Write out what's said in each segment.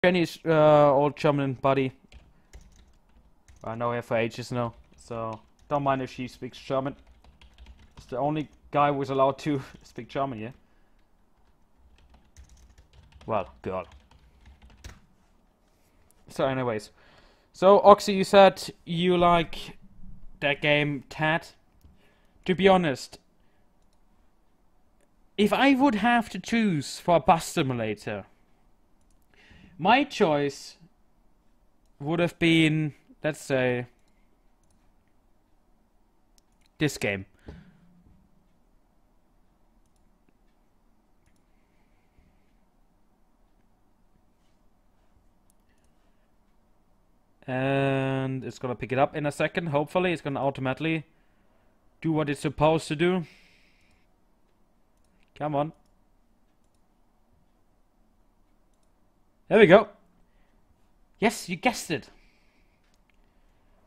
Jenny's old German buddy. I know her for ages now, so don't mind if she speaks German. It's the only guy who's allowed to speak German here. Well, girl. So anyways. So, Oxy, you said you like that game, Tad. To be honest, if I would have to choose for a bus simulator, my choice would have been, let's say, this game. And it's gonna pick it up in a second, hopefully. It's gonna automatically do what it's supposed to do. Come on. There we go. Yes, you guessed it.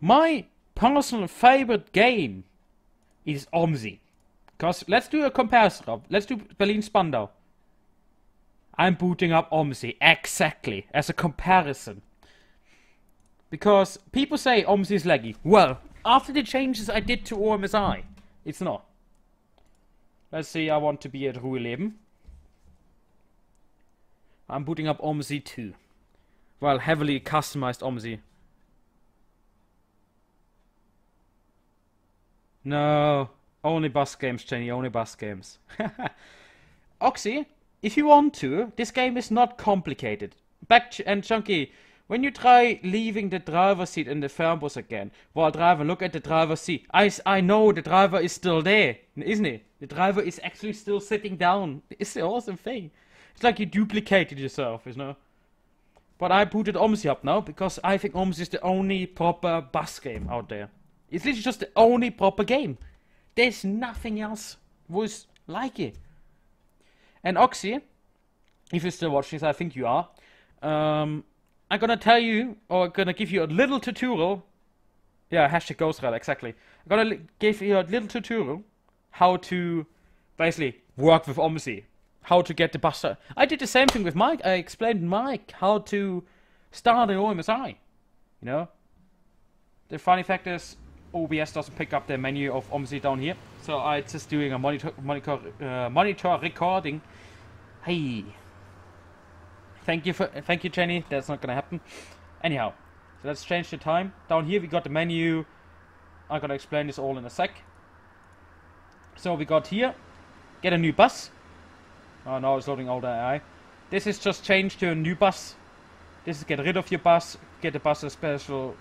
My personal favorite game is OMSI. Because let's do a comparison. Let's do Berlin-Spandau. I'm booting up OMSI exactly as a comparison. Because people say OMSI is laggy. Well, after the changes I did to OMSI, it's not. Let's see, I want to be at Ruheleben. I'm booting up OMSI 2. Well, heavily customized OMSI. No, only bus games, Jenny, only bus games. Oxy, if you want to, this game is not complicated. And Chunky, when you try leaving the driver's seat in the fernbus again, while driver, look at the driver's seat. I know the driver is still there, isn't he? The driver is actually still sitting down. It's the awesome thing. It's like you duplicated yourself, you know. But I booted OMSI up now because I think OMSI is the only proper bus game out there. It's literally just the only proper game. There's nothing else was like it. And Oxy, if you're still watching this, I think you are. I'm gonna tell you, or gonna give you a little tutorial. Yeah, hashtag GhostRider, exactly. I'm gonna give you a little tutorial how to basically work with OMSI. How to get the bus. I did the same thing with Mike. I explained Mike how to start an OMSI. You know? The funny fact is, OBS doesn't pick up the menu of OMSI down here. So I'm just doing a monitor recording. Hey. Thank you, Jenny. That's not gonna happen. Anyhow, so let's change the time. Down here we got the menu. I'm gonna explain this all in a sec. So we got here, get a new bus. Oh no, it's loading older AI. This is just change to a new bus. This is get rid of your bus, get the bus a special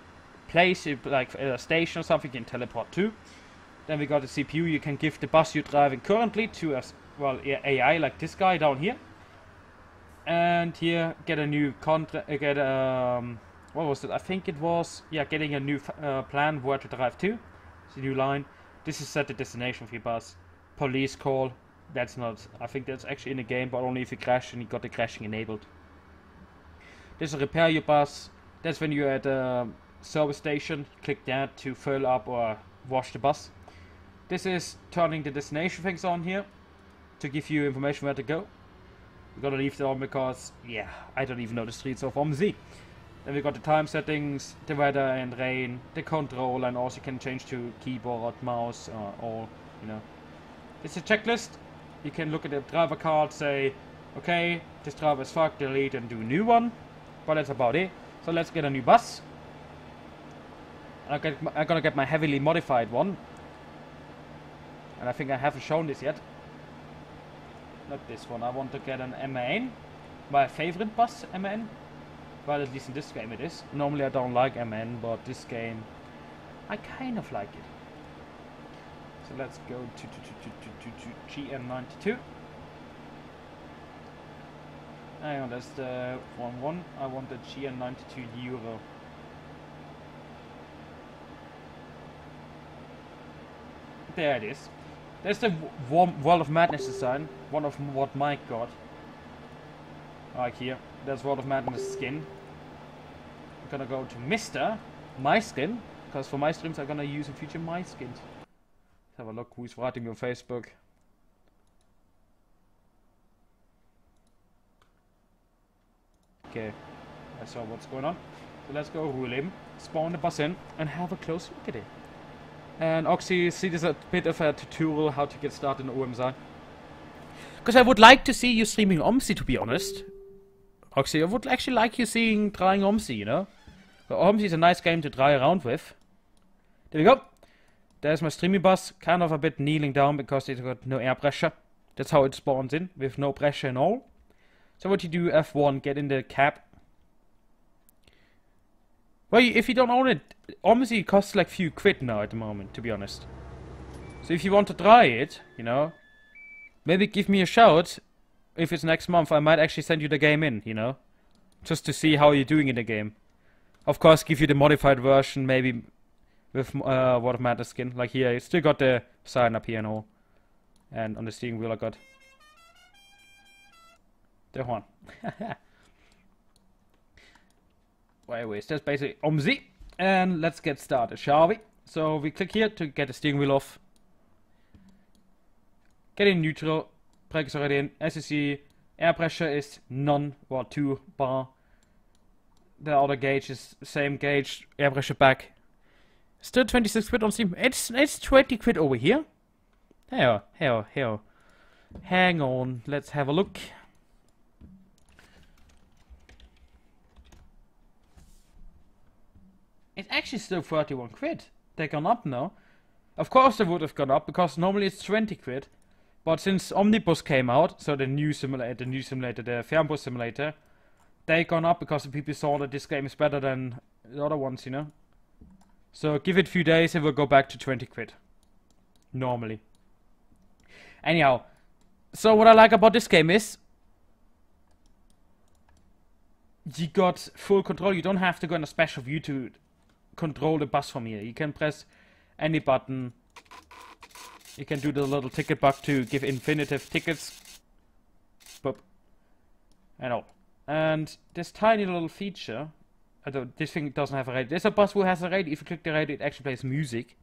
place, like a station or something you can teleport to. Then we got the CPU. You can give the bus you're driving currently to a AI like this guy down here. And here get a new contract. What was it? I think it was getting a new plan where to drive to. It's a new line. This is set the destination for your bus. Police call. That's not. I think that's actually in the game, but only if you crash and you got the crashing enabled. This is repair your bus. That's when you're at a service station. Click that to fill up or wash the bus. This is turning the destination things on here to give you information where to go. We gotta leave that on because I don't even know the streets of OMSI. Then we got the time settings, the weather and rain, the control, and also you can change to keyboard, mouse, all, you know. It's a checklist. You can look at the driver card, say, okay, this driver is fucked, delete and do a new one. But that's about it. So let's get a new bus. I'm gonna get my heavily modified one. And I think I haven't shown this yet. Not this one. I want to get an MAN. My favorite bus, MAN. Well, at least in this game it is. Normally I don't like MAN, but this game I kind of like it. So let's go to GN92. Hang on, that's the wrong one. I want the GN92 Euro. There it is. There's the World of Madness design. One of what Mike got. Like here. There's World of Madness skin. I'm gonna go to Mr. My Skin. Because for my streams I'm gonna use in future my skins. Let's have a look who's writing me on Facebook. Okay. I saw what's going on. So let's go Ruhleben, spawn the bus in, and have a close look at it. And Oxy, see this a bit of a tutorial how to get started in OMSI. Because I would like to see you streaming OMSI, to be honest. Oxy, I would actually like you trying OMSI, you know? So OMSI is a nice game to try around with. There we go. There's my streaming bus, kind of a bit kneeling down because it's got no air pressure. That's how it spawns in, with no pressure and all. So what you do, F1, get in the cab. Well, if you don't own it, OMSI costs like few quid now at the moment, to be honest. So if you want to try it, you know, maybe give me a shout. If it's next month, I might actually send you the game in, you know. Just to see how you're doing in the game. Of course, give you the modified version, maybe with What of Madness skin. Like here, it's still got the sign up here and all. And on the steering wheel I got the horn. Well, anyways, that's basically OMSI. And let's get started, shall we? So we click here to get the steering wheel off. Get in neutral. Brake is already in. As you see, air pressure is none or 2 bar. The other gauge is same gauge, air pressure back. Still 26 quid on Steam. It's 20 quid over here. Here. Hang on, let's have a look. It's actually still 31 quid. They've gone up now. Of course they would have gone up, because normally it's 20 quid. But since Omnibus came out, so the new simulator, the Fernbus simulator, they gone up because the people saw that this game is better than the other ones, you know. So give it a few days, it will go back to 20 quid. Normally. Anyhow, so what I like about this game is you got full control. You don't have to go in a special view to control the bus from here. You can press any button. You can do the little ticket bug to give infinitive tickets. Boop. And all. And this tiny little feature, this thing doesn't have a radio. There's a bus who has a radio. If you click the radio, it actually plays music.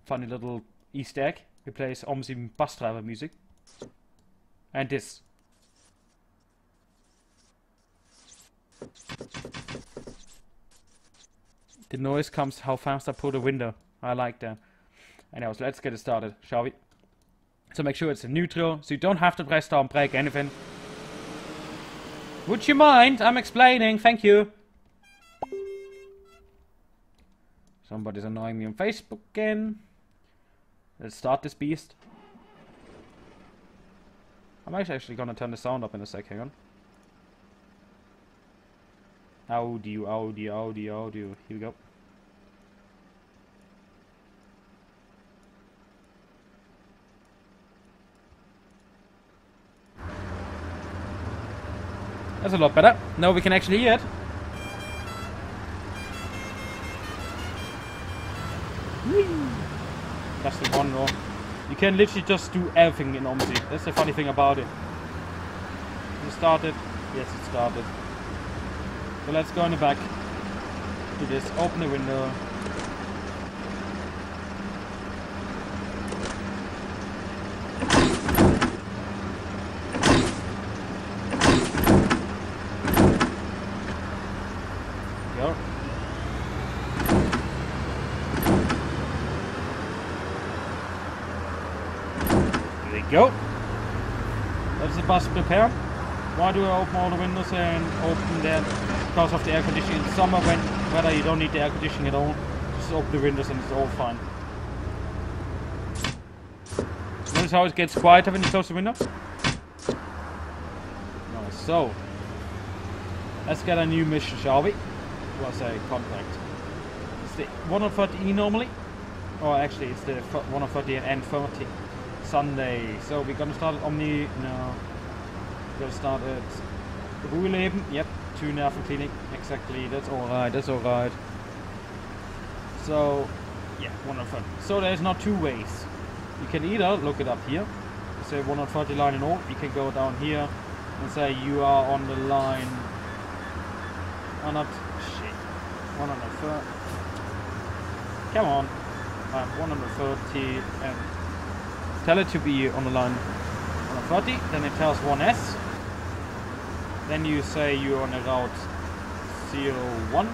Funny little Easter egg. It plays OMSI bus driver music. And this. The noise comes how fast I pull the window. I like that. Anyways, let's get it started, shall we? So make sure it's in neutral, so you don't have to press down, brake, anything. Would you mind? I'm explaining, thank you. Somebody's annoying me on Facebook again. Let's start this beast. I'm actually gonna turn the sound up in a sec, hang on. Audio. Here we go. That's a lot better. Now we can actually hear it. Whee! That's the one row. You can literally just do everything in OMSI. That's the funny thing about it. It started. Yes, it started. So let's go in the back. Do this. Open the window. Go. Here we go. That's the bus prepared. Why do I open all the windows and open them? Because of the air conditioning. In summer, whether you don't need the air conditioning at all, just open the windows and it's all fine. Notice how it gets quieter when you close the window? Nice. So, let's get a new mission, shall we? Was a contract. It's the 130E normally. Or actually, it's the 130 and N30 Sunday. So we're gonna start at Omni. No. We're gonna start at Ruhleben. Yep. To Nervenklinik. Exactly. That's alright. That's alright. So, yeah, 130. So there's not two ways. You can either look it up here. Say 130 line and all. You can go down here and say you are on the line. Oh, not shit. 130. Come on. 130 and tell it to be on the line 130. Then it tells 1S. Then you say you're on a route 201.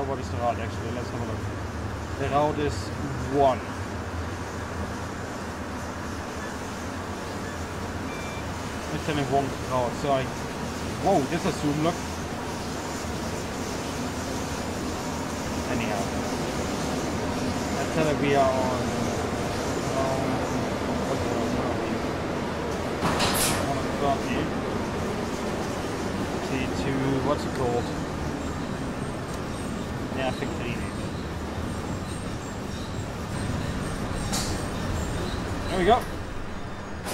What is the route actually? Let's have a look. The route is 1. It's telling 1 route, so I... Whoa, this is a zoom look. Anyhow. Let's tell that we are on... what's the route? 130. T2, what's it called? Yeah, I think 3. There we go.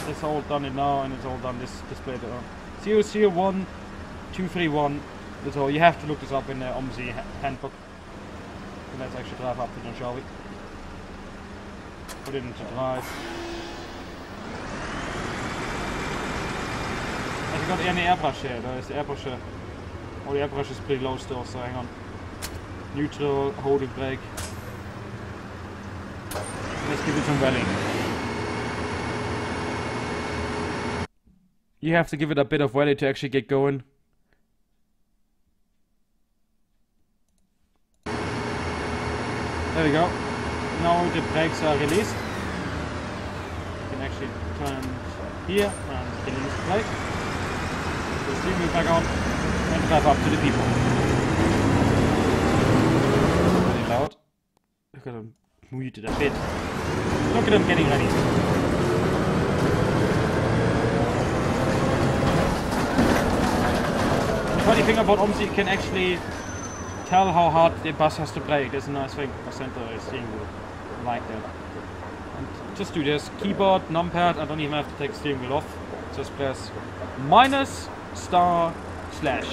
It's all done it now, and it's all done this display. 001 231. That's all. You have to look this up in the OMSI handbook. So let's actually drive up to them, shall we? Put it into drive. Have you got any airbrush here? There's the airbrush here. Oh, the airbrush is pretty low still, so hang on. Neutral, holding brake. Let's give it some welling. You have to give it a bit of welly to actually get going. There we go. Now the brakes are released. You can actually turn here and release the brake. Put the steering wheel back on and drive up to the people. Very loud. Look at them mute it a bit. Look at them getting ready. The funny thing about OMSI, you can actually tell how hard the bus has to brake. There's a nice thing for center steering wheel. I like that. And just do this. Keyboard, numpad, I don't even have to take the steering wheel off. Just press minus star slash.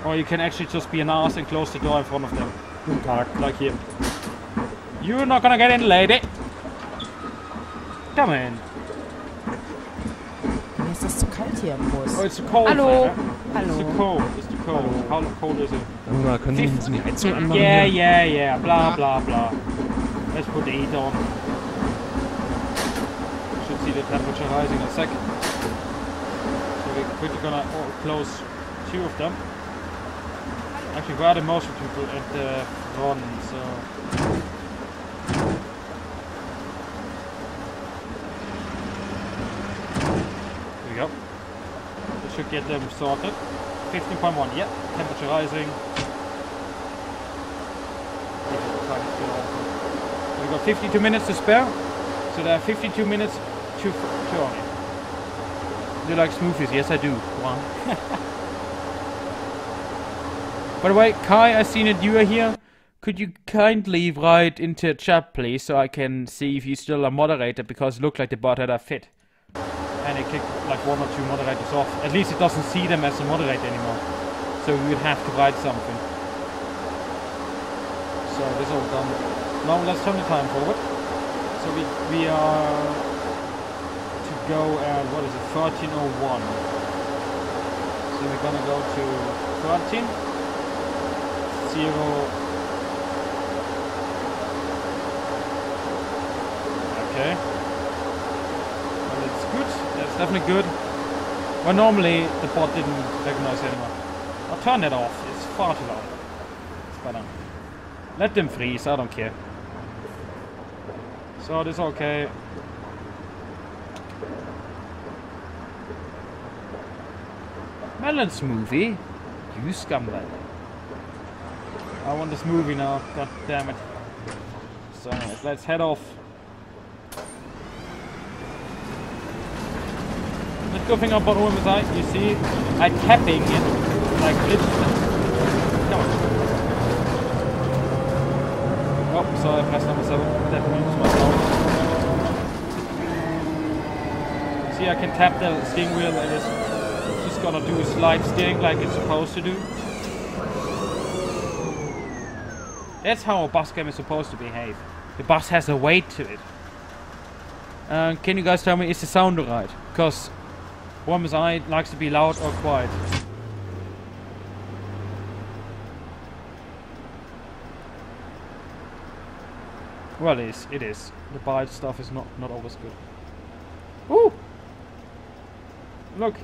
Or you can actually just be an ass and close the door in front of them. Like here. You're not gonna get in, lady! Come in. Ist das zu kalt hier im Bus? Oh, it's too cold. Hallo. Man, Hallo. It's too cold. It's too cold. How cold is it? Können Sie ein bisschen die Heizung anmachen? Yeah. Blah, blah, blah. Let's put the heat on. Should see the temperature rising in a sec. So we're quickly gonna close 2 of them. Actually, where are the most people at the front? So. There we go. That should get them sorted. 15.1, yeah. Temperature rising. We've got 52 minutes to spare. So there are 52 minutes to on it. Do you like smoothies? Yes, I do. One. By the way, Kai, I seen that you are here. Could you kindly write into chat, please, so I can see if you're still a moderator, because it looked like the bot had a fit. And it kicked like 1 or 2 moderators off. At least it doesn't see them as a moderator anymore. So we would have to write something. So this is all done. Now let's turn the time forward. So we are to go at, what is it, 13:01. So we're gonna go to 13. 0. Okay. Well, it's good. That's definitely good. Well, normally the bot didn't recognize anymore. I'll turn it off. It's far too loud. It's better. Let them freeze. I don't care. So this is okay. Melon smoothie? You scumbag. I want this movie now. God damn it. So anyways, let's head off. The good thing about OMSI, you see, I'm tapping it like this. Come on. Oh, sorry, I pressed number 7. That means myself. See, I can tap the steering wheel and it's just gonna do slide steering like it's supposed to do. That's how a bus game is supposed to behave. The bus has a weight to it. Can you guys tell me, is the sound alright? Because OMSI likes to be loud or quiet. Well, it is. The bite stuff is not always good. Ooh! Look,